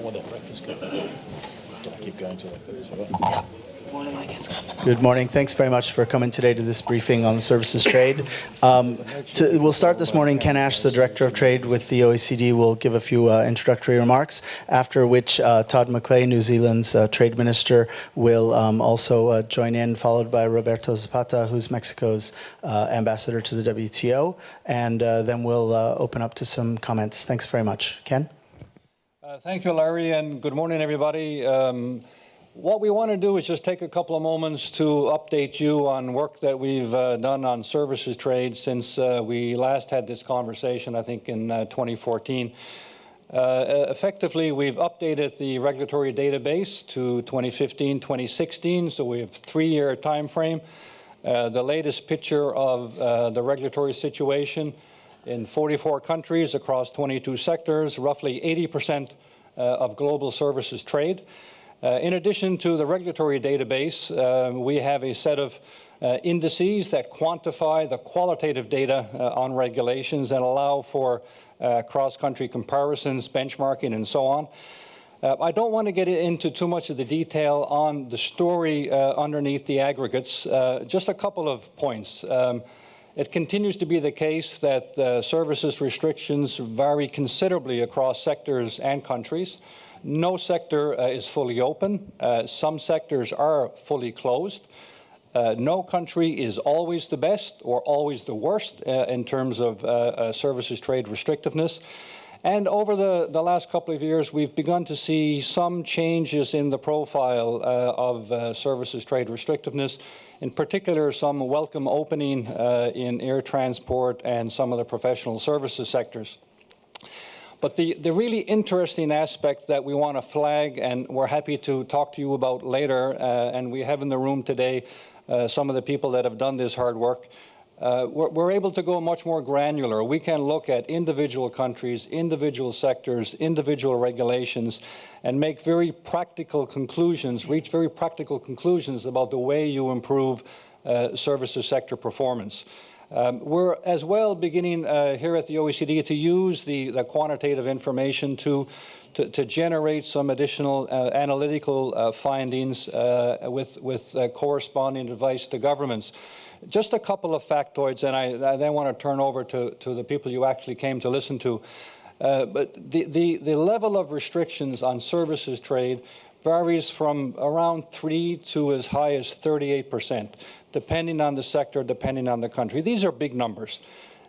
want that breakfast going. Can I keep going till I finish? Yeah. Good morning. Thanks very much for coming today to this briefing on the services trade. We'll start this morning. Ken Ash, the Director of Trade with the OECD, will give a few introductory remarks, after which Todd McClay, New Zealand's Trade Minister, will also join in, followed by Roberto Zapata, who's Mexico's Ambassador to the WTO, and then we'll open up to some comments. Thanks very much. Ken? Thank you, Larry, and good morning, everybody. What we want to do is just take a couple of moments to update you on work that we've done on services trade since we last had this conversation, I think, in 2014. Effectively, we've updated the regulatory database to 2015-2016, so we have a 3-year time frame. The latest picture of the regulatory situation in 44 countries across 22 sectors, roughly 80% of global services trade. In addition to the regulatory database, we have a set of indices that quantify the qualitative data on regulations and allow for cross-country comparisons, benchmarking, and so on. I don't want to get into too much of the detail on the story underneath the aggregates. Just a couple of points. It continues to be the case that services restrictions vary considerably across sectors and countries. No sector is fully open. Some sectors are fully closed. No country is always the best or always the worst in terms of services trade restrictiveness. And over the last couple of years, we've begun to see some changes in the profile of services trade restrictiveness, in particular some welcome opening in air transport and some of the professional services sectors. But the really interesting aspect that we want to flag, and we're happy to talk to you about later, and we have in the room today some of the people that have done this hard work, we're able to go much more granular. We can look at individual countries, individual sectors, individual regulations, and make very practical conclusions, reach very practical conclusions about the way you improve services sector performance. We're as well beginning here at the OECD to use the quantitative information to generate some additional analytical findings with corresponding advice to governments. Just a couple of factoids, and I then want to turn over to the people you actually came to listen to. But the level of restrictions on services trade varies from around 3 to as high as 38%, depending on the sector, depending on the country. These are big numbers.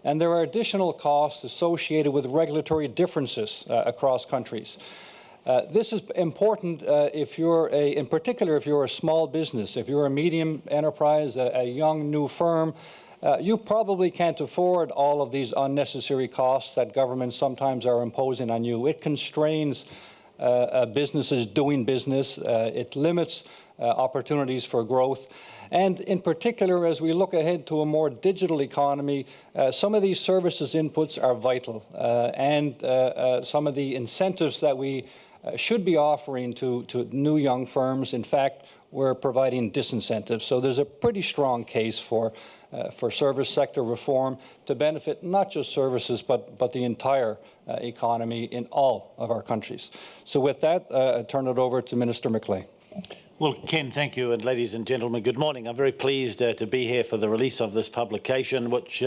And there are additional costs associated with regulatory differences across countries. This is important if you're in particular, if you're a small business, if you're a medium enterprise, a young new firm, you probably can't afford all of these unnecessary costs that governments sometimes are imposing on you. It constrains businesses doing business. It limits opportunities for growth. And in particular, as we look ahead to a more digital economy, some of these services inputs are vital. And some of the incentives that we should be offering to new young firms, in fact, we're providing disincentives. So there's a pretty strong case for service sector reform to benefit not just services, but the entire economy in all of our countries. So with that, I turn it over to Minister McClay. Well, Ken, thank you, and ladies and gentlemen, good morning. I'm very pleased to be here for the release of this publication, which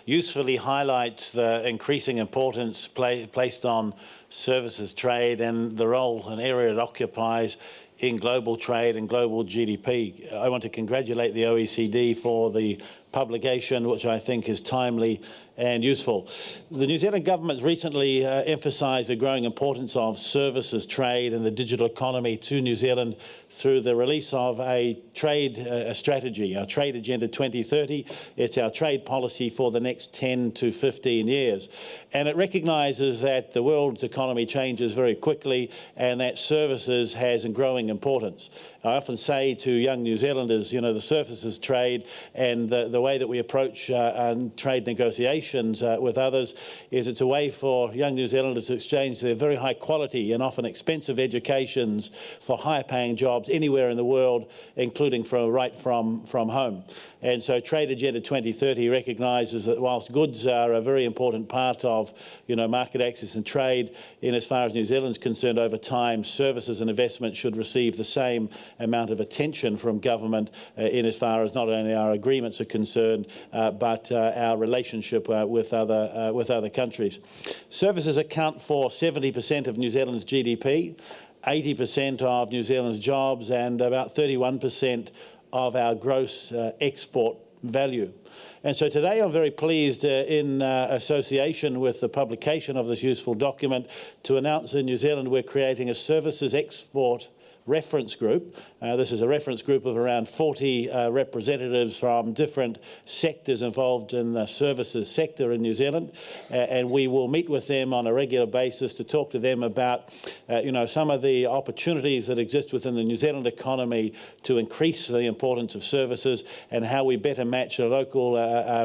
usefully highlights the increasing importance placed on services trade and the role and area it occupies in global trade and global GDP. I want to congratulate the OECD for the publication, which I think is timely and useful. The New Zealand government has recently emphasised the growing importance of services trade and the digital economy to New Zealand through the release of a trade strategy, our Trade Agenda 2030. It's our trade policy for the next 10 to 15 years. And it recognises that the world's economy changes very quickly and that services has a growing importance. I often say to young New Zealanders, you know, the services trade and the way that we approach trade negotiations with others is it's a way for young New Zealanders to exchange their very high quality and often expensive educations for higher paying jobs anywhere in the world, including right from home. And so Trade Agenda 2030 recognises that whilst goods are a very important part of market access and trade, in as far as New Zealand's concerned, over time, services and investment should receive the same amount of attention from government in as far as not only our agreements are concerned, but our relationship with other countries. Services account for 70% of New Zealand's GDP, 80% of New Zealand's jobs, and about 31% of our gross export value. And so today I'm very pleased in association with the publication of this useful document to announce in New Zealand we're creating a services export reference group. This is a reference group of around 40 representatives from different sectors involved in the services sector in New Zealand, and we will meet with them on a regular basis to talk to them about some of the opportunities that exist within the New Zealand economy to increase the importance of services and how we better match a local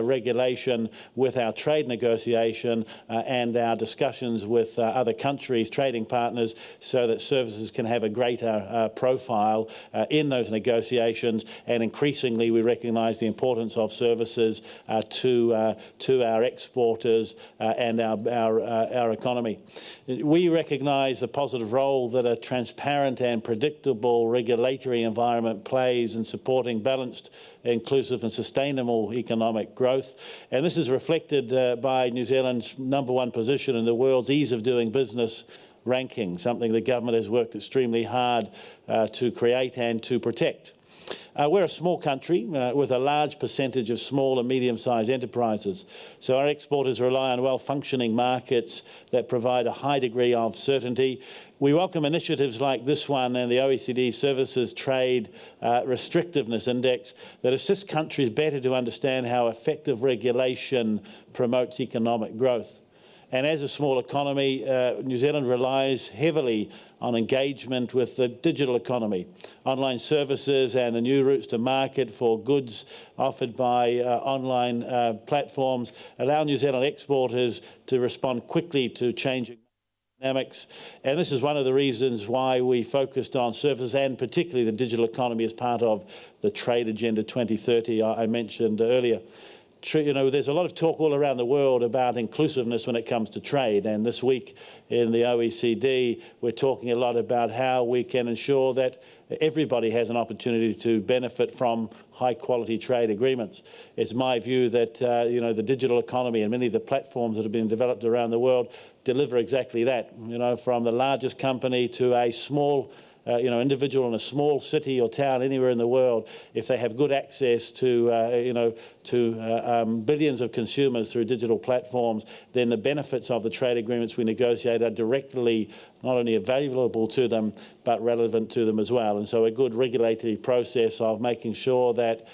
regulation with our trade negotiation and our discussions with other countries, trading partners, so that services can have a greater profile in those negotiations, and increasingly we recognise the importance of services to our exporters and our economy. We recognise the positive role that a transparent and predictable regulatory environment plays in supporting balanced, inclusive and sustainable economic growth, and this is reflected by New Zealand's #1 position in the world's ease of doing business ranking, something the government has worked extremely hard to create and to protect. We're a small country with a large percentage of small and medium-sized enterprises, so our exporters rely on well-functioning markets that provide a high degree of certainty. We welcome initiatives like this one and the OECD Services Trade Restrictiveness Index that assist countries better to understand how effective regulation promotes economic growth. And as a small economy, New Zealand relies heavily on engagement with the digital economy. Online services and the new routes to market for goods offered by online platforms allow New Zealand exporters to respond quickly to changing dynamics. And this is one of the reasons why we focused on services and particularly the digital economy as part of the Trade Agenda 2030 I mentioned earlier. There's a lot of talk all around the world about inclusiveness when it comes to trade, and this week in the OECD we're talking a lot about how we can ensure that everybody has an opportunity to benefit from high-quality trade agreements. It's my view that the digital economy and many of the platforms that have been developed around the world deliver exactly that. From the largest company to a small individual in a small city or town anywhere in the world, if they have good access to billions of consumers through digital platforms, then the benefits of the trade agreements we negotiate are directly not only available to them, but relevant to them as well. And so a good regulatory process of making sure that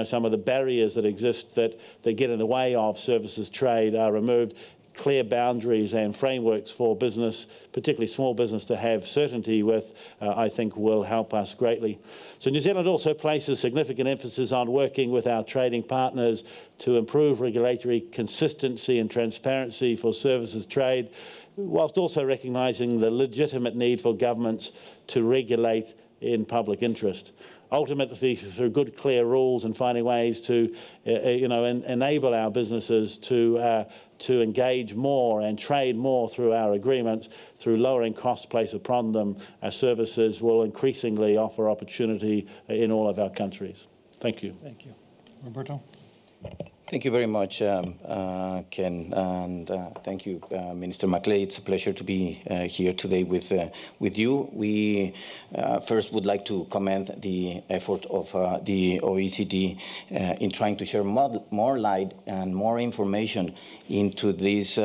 some of the barriers that exist that get in the way of services trade are removed. Clear boundaries and frameworks for business, particularly small business, to have certainty with, I think will help us greatly. So New Zealand also places significant emphasis on working with our trading partners to improve regulatory consistency and transparency for services trade, whilst also recognising the legitimate need for governments to regulate in public interest. Ultimately, through good, clear rules and finding ways to, enable our businesses to engage more and trade more through our agreements, through lowering costs placed upon them, our services will increasingly offer opportunity in all of our countries. Thank you. Thank you. Roberto? Thank you very much, Ken, and thank you, Minister McClay. It's a pleasure to be here today with you. We first would like to commend the effort of the OECD in trying to share more light and more information into this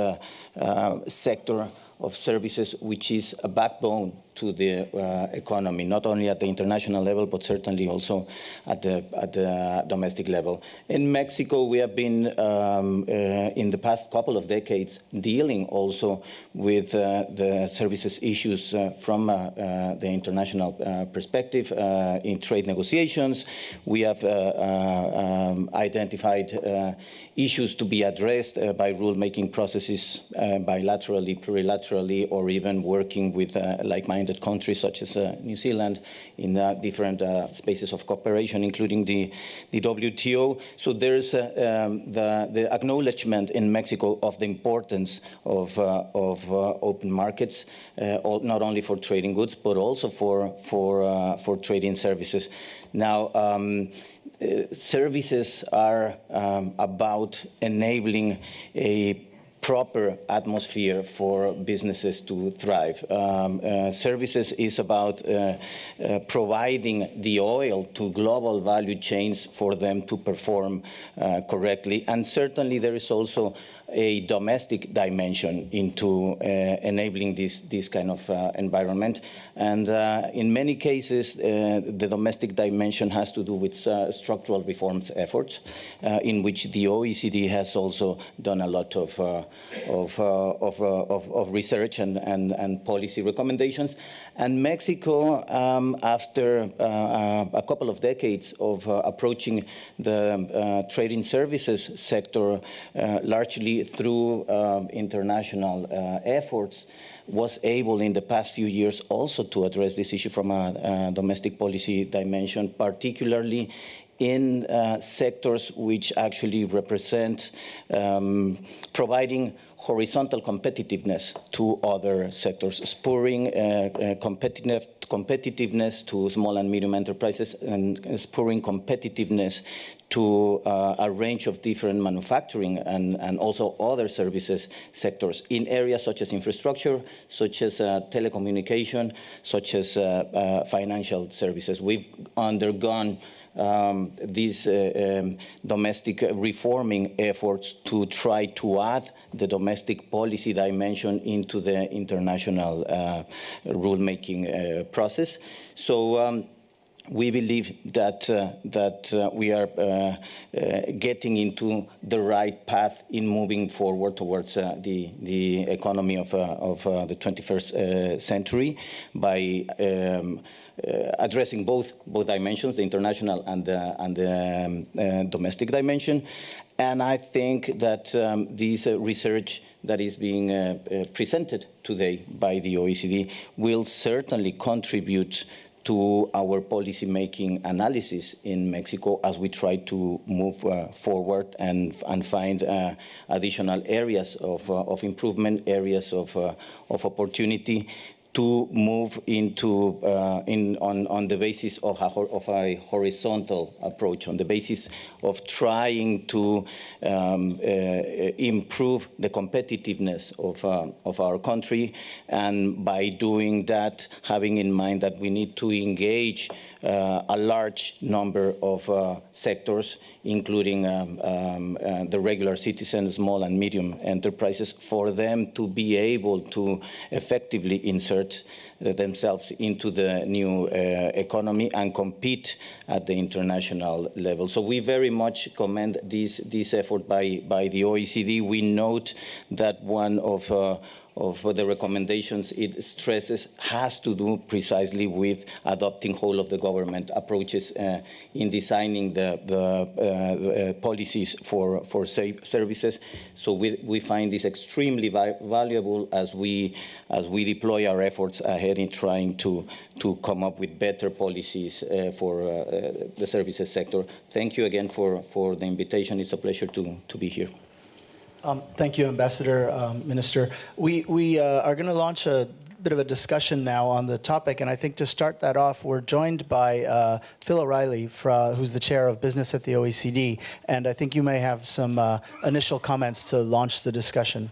sector of services, which is a backbone to the economy, not only at the international level, but certainly also at the domestic level. In Mexico, we have been, in the past couple of decades, dealing also with the services issues from the international perspective in trade negotiations. We have identified issues to be addressed by rulemaking processes bilaterally, plurilaterally, or even working with like-minded countries such as New Zealand in different spaces of cooperation, including the WTO. So there's the acknowledgement in Mexico of the importance of open markets, not only for trading goods, but also for trading services. Now, services are about enabling a proper atmosphere for businesses to thrive. Services is about providing the oil to global value chains for them to perform correctly. And certainly there is also a domestic dimension into enabling this kind of environment. And in many cases, the domestic dimension has to do with structural reforms efforts, in which the OECD has also done a lot of research and policy recommendations. And Mexico, after a couple of decades of approaching the trading services sector largely through international efforts, was able in the past few years also to address this issue from a domestic policy dimension, particularly in sectors which actually represent providing horizontal competitiveness to other sectors, spurring competitiveness to small and medium enterprises, and spurring competitiveness to a range of different manufacturing and also other services sectors in areas such as infrastructure, such as telecommunication, such as financial services. We've undergone these domestic reforming efforts to try to add the domestic policy dimension into the international rulemaking process. So we believe that we are getting into the right path in moving forward towards the economy of the 21st century by addressing both dimensions, the international and the domestic dimension. And I think that this research that is being presented today by the OECD will certainly contribute to our policy-making analysis in Mexico as we try to move forward and find additional areas of improvement, areas of opportunity to move into on the basis of a horizontal approach, on the basis of trying to improve the competitiveness of our country, and by doing that, having in mind that we need to engage a large number of sectors, including the regular citizens, small and medium enterprises, for them to be able to effectively insert themselves into the new economy and compete at the international level. So we very much commend this effort by the OECD. We note that one of the recommendations it stresses has to do precisely with adopting whole of the government approaches in designing the policies for services. So we find this extremely valuable as we deploy our efforts ahead in trying to come up with better policies for the services sector. Thank you again for the invitation. It's a pleasure to be here. Thank you, Ambassador, Minister. We are going to launch a bit of a discussion now on the topic, and I think to start that off, we're joined by Phil O'Reilly, who's the chair of business at the OECD, and I think you may have some initial comments to launch the discussion.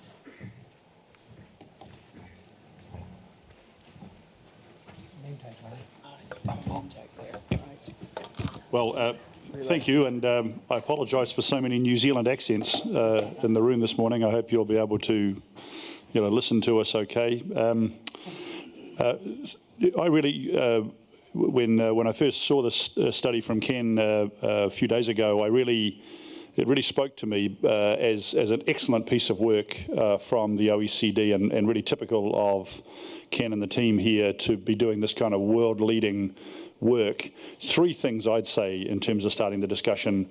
Well, thank you, and I apologise for so many New Zealand accents in the room this morning. I hope you'll be able to listen to us okay. I really, when I first saw this study from Ken a few days ago, it really spoke to me as an excellent piece of work from the OECD and really typical of Ken and the team here to be doing this kind of world-leading work. Three things I'd say in terms of starting the discussion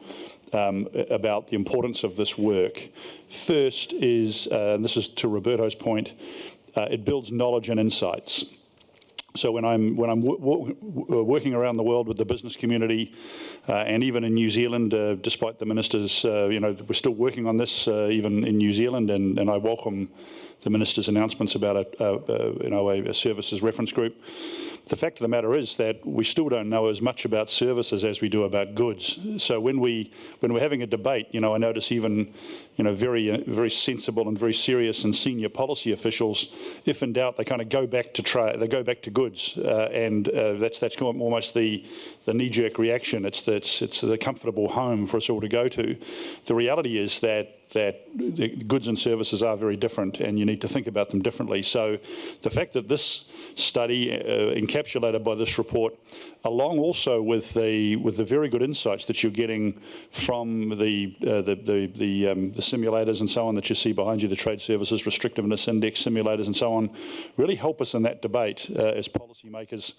about the importance of this work. First is, and this is to Roberto's point, it builds knowledge and insights. So when I'm working around the world with the business community, and even in New Zealand, despite the ministers, we're still working on this even in New Zealand, and I welcome the minister's announcements about a services reference group. The fact of the matter is that we still don't know as much about services as we do about goods. So when we're having a debate, I notice even very sensible and very serious and senior policy officials, if in doubt, they kind of go back to trade, they go back to goods, and that's almost the knee-jerk reaction. It's the comfortable home for us all to go to. The reality is that the goods and services are very different, and you need to think about them differently. So the fact that this study, encapsulated by this report, along also with the very good insights that you're getting from the simulators and so on that you see behind you, the trade services restrictiveness index simulators and so on, really help us in that debate as policymakers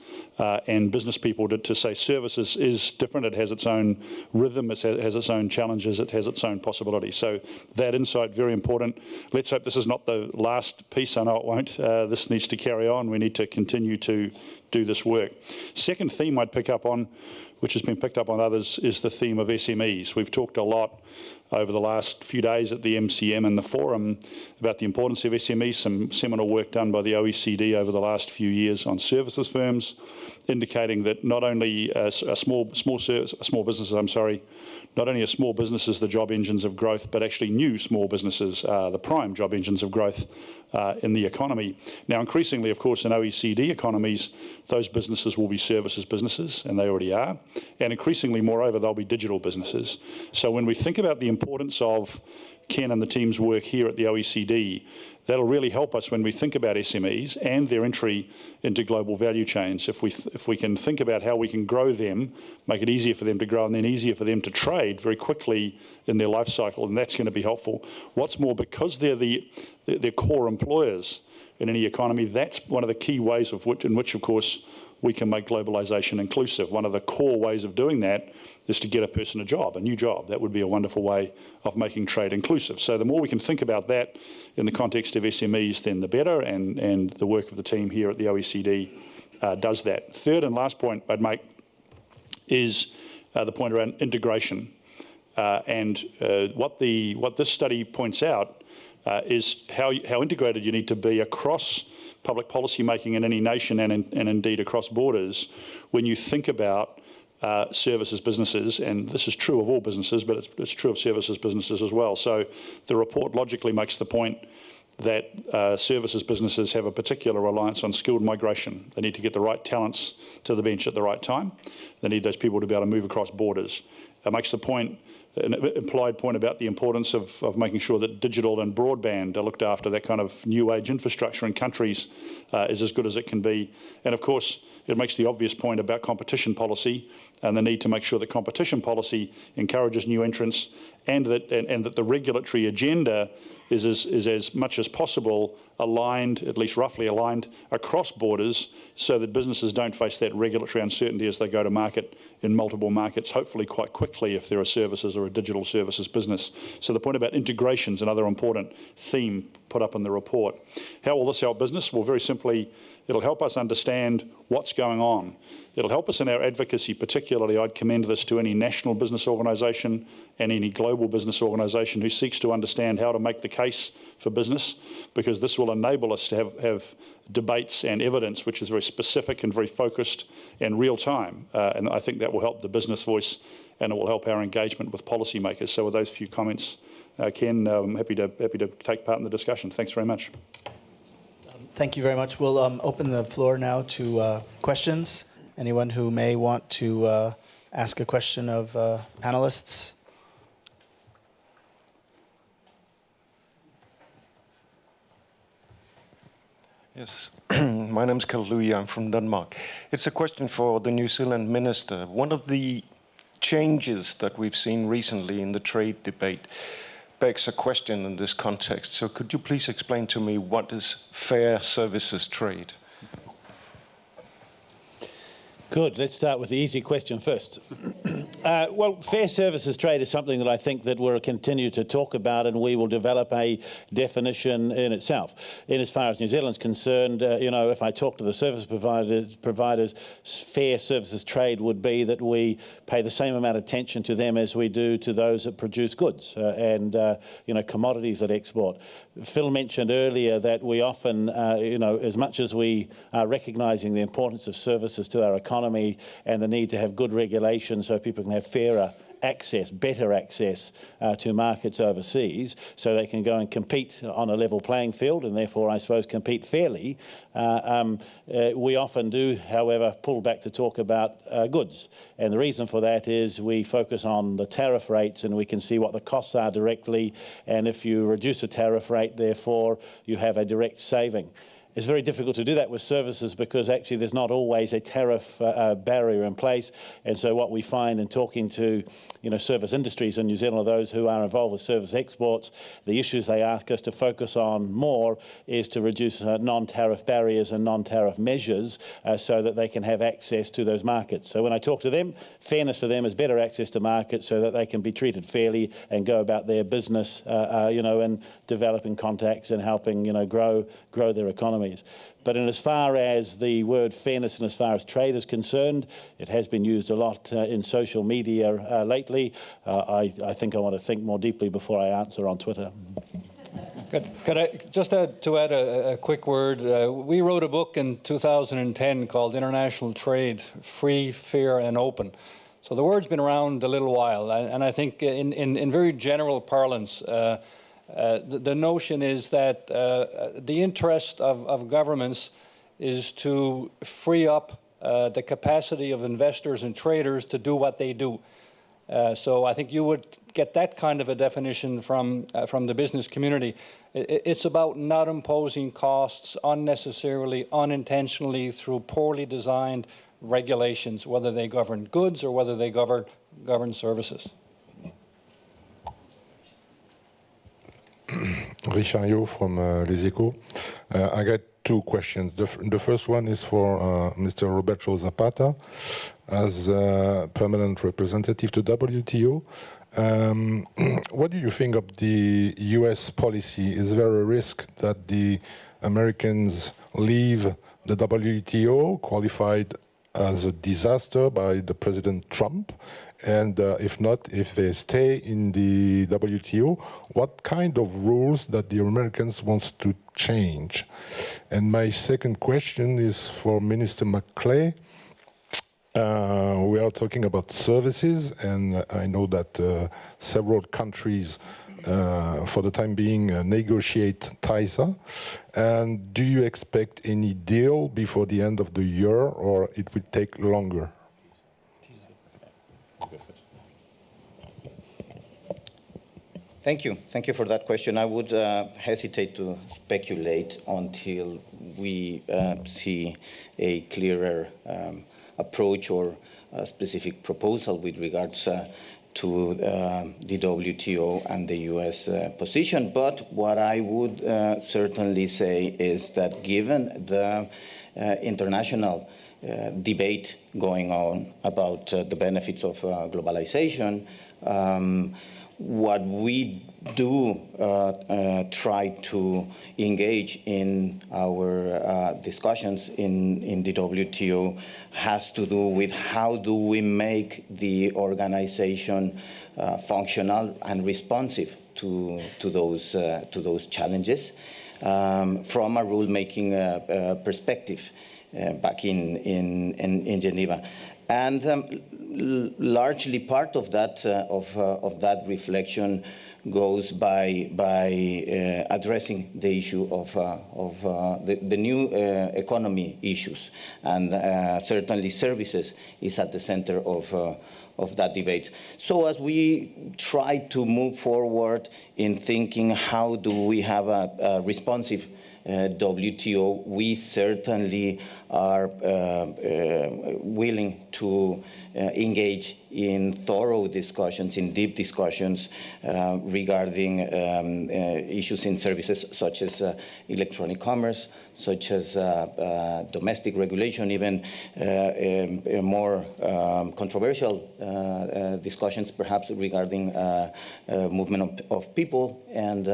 and business people to say services is different. It has its own rhythm, it has its own challenges, it has its own possibilities. So that insight, very important. Let's hope this is not the last piece. I know it won't. This needs to carry on. We need to continue to do this work. Second theme I'd pick up on, which has been picked up on others, is the theme of SMEs. We've talked a lot over the last few days at the MCM and the forum about the importance of SMEs, some seminal work done by the OECD over the last few years on services firms, indicating that not only small businesses, not only are small businesses the job engines of growth, but actually new small businesses are the prime job engines of growth in the economy. Now, increasingly, of course, in OECD economies, those businesses will be services businesses, and they already are. And increasingly, moreover, they'll be digital businesses. So when we think about the importance of Ken and the team's work here at the OECD, that'll really help us when we think about SMEs and their entry into global value chains. If we can think about how we can grow them, make it easier for them to grow, and then easier for them to trade very quickly in their life cycle, and that's going to be helpful. What's more, because they're core employers in any economy, that's one of the key ways in which, of course, we can make globalization inclusive. One of the core ways of doing that is to get a person a new job. That would be a wonderful way of making trade inclusive. So the more we can think about that in the context of SMEs, then the better, and the work of the team here at the OECD does that. Third and last point I'd make is the point around integration. What this study points out is how integrated you need to be across public policy making in any nation and indeed across borders when you think about services businesses, and this is true of all businesses, but it's true of services businesses as well. So the report logically makes the point that services businesses have a particular reliance on skilled migration. They need to get the right talents to the bench at the right time. They need those people to be able to move across borders. It makes the point, an implied point about the importance of making sure that digital and broadband are looked after, that kind of new age infrastructure in countries is as good as it can be. And of course, it makes the obvious point about competition policy and the need to make sure that competition policy encourages new entrants and that the regulatory agenda is as much as possible aligned, at least roughly aligned, across borders so that businesses don't face that regulatory uncertainty as they go to market in multiple markets, hopefully quite quickly if they're a services or a digital services business. So the point about integration is another important theme put up in the report. How will this help business? Well, very simply, it'll help us understand what's going on. It'll help us in our advocacy, particularly. I'd commend this to any national business organisation and any global business organisation who seeks to understand how to make the case for business, because this will enable us to have debates and evidence which is very specific and very focused and real time. And I think that will help the business voice and it will help our engagement with policymakers. So with those few comments, Ken, I'm happy to take part in the discussion. Thanks very much. Thank you very much. We'll open the floor now to questions. Anyone who may want to ask a question of panelists? Yes, my name's Kaluya. I'm from Denmark. It's a question for the New Zealand minister. One of the changes that we've seen recently in the trade debate begs a question in this context. So could you please explain to me what is fair services trade? Good. Let's start with the easy question first. Well, fair services trade is something that I think that we'll continue to talk about, and we will develop a definition in itself. In as far as New Zealand's concerned, if I talk to the service providers, fair services trade would be that we pay the same amount of attention to them as we do to those that produce goods and commodities that export. Phil mentioned earlier that we often, as much as we are recognising the importance of services to our economy and the need to have good regulation so people can have fairer access, better access to markets overseas so they can go and compete on a level playing field and therefore, I suppose, compete fairly. We often do, however, pull back to talk about goods. And the reason for that is we focus on the tariff rates and we can see what the costs are directly. And if you reduce the tariff rate, therefore, you have a direct saving. It's very difficult to do that with services because actually there's not always a tariff barrier in place. And so what we find in talking to service industries in New Zealand, or those who are involved with service exports, the issues they ask us to focus on more is to reduce non-tariff barriers and non-tariff measures so that they can have access to those markets. So when I talk to them, fairness for them is better access to markets so that they can be treated fairly and go about their business, and developing contacts and helping, grow their economies. But in as far as the word fairness and as far as trade is concerned, it has been used a lot in social media lately. I think I want to think more deeply before I answer on Twitter. Could I just add a quick word? We wrote a book in 2010 called International Trade, Free, Fair and Open. So the word's been around a little while, and I think in very general parlance, the notion is that the interest of governments is to free up the capacity of investors and traders to do what they do. So I think you would get that kind of a definition from the business community. It's about not imposing costs unnecessarily, unintentionally through poorly designed regulations, whether they govern goods or whether they govern services. Richard Yo from Les Echos. I got two questions. The first one is for Mr. Roberto Zapata as permanent representative to WTO. What do you think of the US policy? Is there a risk that the Americans leave the WTO, qualified as a disaster by the President Trump? And if not, if they stay in the WTO, what kind of rules that the Americans want to change? And my second question is for Minister McClay. We are talking about services, and I know that several countries, for the time being, negotiate TISA. And do you expect any deal before the end of the year, or it will take longer? Thank you. Thank you for that question. I would hesitate to speculate until we see a clearer approach or a specific proposal with regards to the WTO and the U.S. position. But what I would certainly say is that given the international debate going on about the benefits of globalization, what we do try to engage in our discussions in the WTO has to do with how do we make the organization functional and responsive to those challenges from a rule-making perspective back in Geneva. And largely part of that reflection goes by addressing the issue of the new economy issues, and certainly services is at the center of that debate. So as we try to move forward in thinking how do we have a responsive WTO, we certainly are willing to engage in thorough discussions, in deep discussions regarding issues in services such as electronic commerce, such as domestic regulation, even more controversial discussions perhaps regarding movement of people and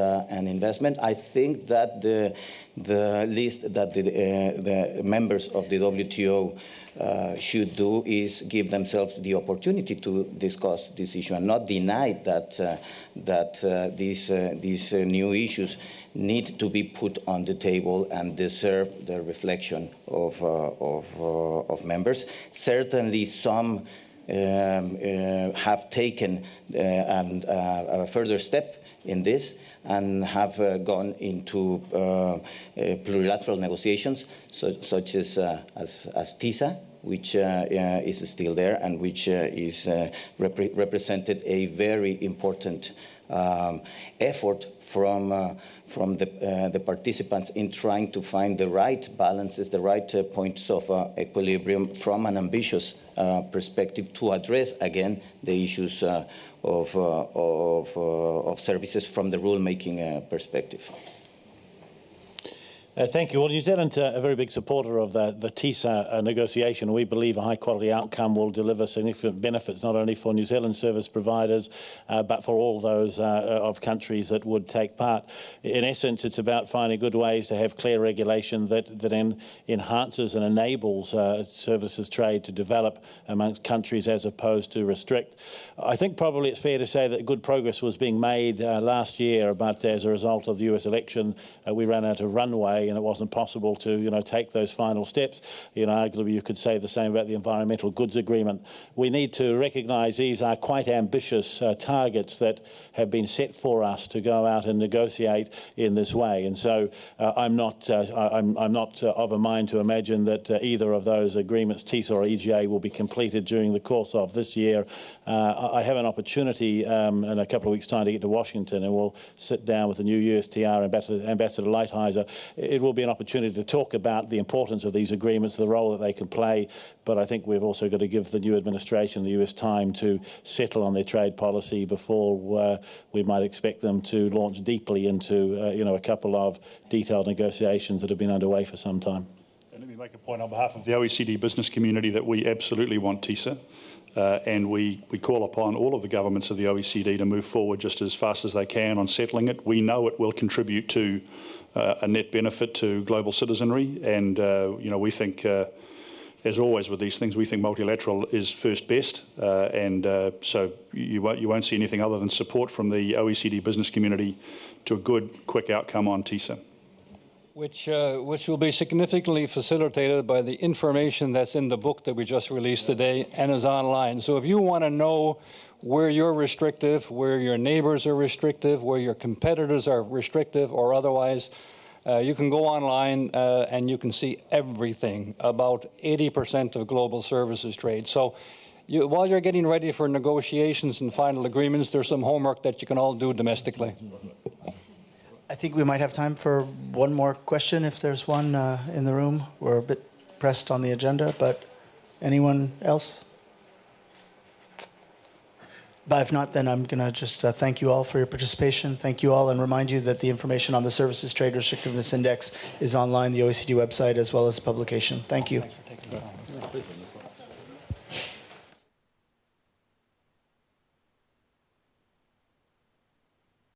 investment. I think that the least that the members of the WTO should do is give themselves the opportunity to discuss this issue and not deny that these new issues need to be put on the table and deserve the reflection of members. Certainly, some have taken a further step in this and have gone into plurilateral negotiations, such as TISA, which is still there and which is represented a very important effort from the participants in trying to find the right balances, the right points of equilibrium from an ambitious perspective to address, again, the issues of services from the rule-making perspective. Thank you. Well, New Zealand's a very big supporter of the TISA negotiation. We believe a high-quality outcome will deliver significant benefits not only for New Zealand service providers, but for all those of countries that would take part. In essence, it's about finding good ways to have clear regulation that enhances and enables services trade to develop amongst countries as opposed to restrict. I think probably it's fair to say that good progress was being made last year, but as a result of the US election, we ran out of runway and it wasn't possible to, take those final steps. Arguably you could say the same about the Environmental Goods Agreement. We need to recognise these are quite ambitious targets that have been set for us to go out and negotiate in this way. And so I'm not of a mind to imagine that either of those agreements, TISA or EGA, will be completed during the course of this year. I have an opportunity in a couple of weeks' time to get to Washington, and we'll sit down with the new USTR Ambassador Lighthizer. It will be an opportunity to talk about the importance of these agreements, the role that they can play, but I think we've also got to give the new administration, the US, time to settle on their trade policy before we might expect them to launch deeply into a couple of detailed negotiations that have been underway for some time. And let me make a point on behalf of the OECD business community that we absolutely want TISA. And we call upon all of the governments of the OECD to move forward just as fast as they can on settling it. We know it will contribute to a net benefit to global citizenry, and we think, as always with these things, we think multilateral is first best, so you won't see anything other than support from the OECD business community to a good, quick outcome on TISA. Which will be significantly facilitated by the information that's in the book that we just released today and is online. So if you want to know where you're restrictive, where your neighbors are restrictive, where your competitors are restrictive or otherwise, you can go online and you can see everything about 80% of global services trade. So while you're getting ready for negotiations and final agreements, there's some homework that you can all do domestically. I think we might have time for one more question if there's one in the room. We're a bit pressed on the agenda, but anyone else? But if not, then I'm going to just thank you all for your participation. Thank you all, and remind you that the information on the Services Trade Restrictiveness Index is online, the OECD website, as well as the publication. Thank you. Thanks for taking the time.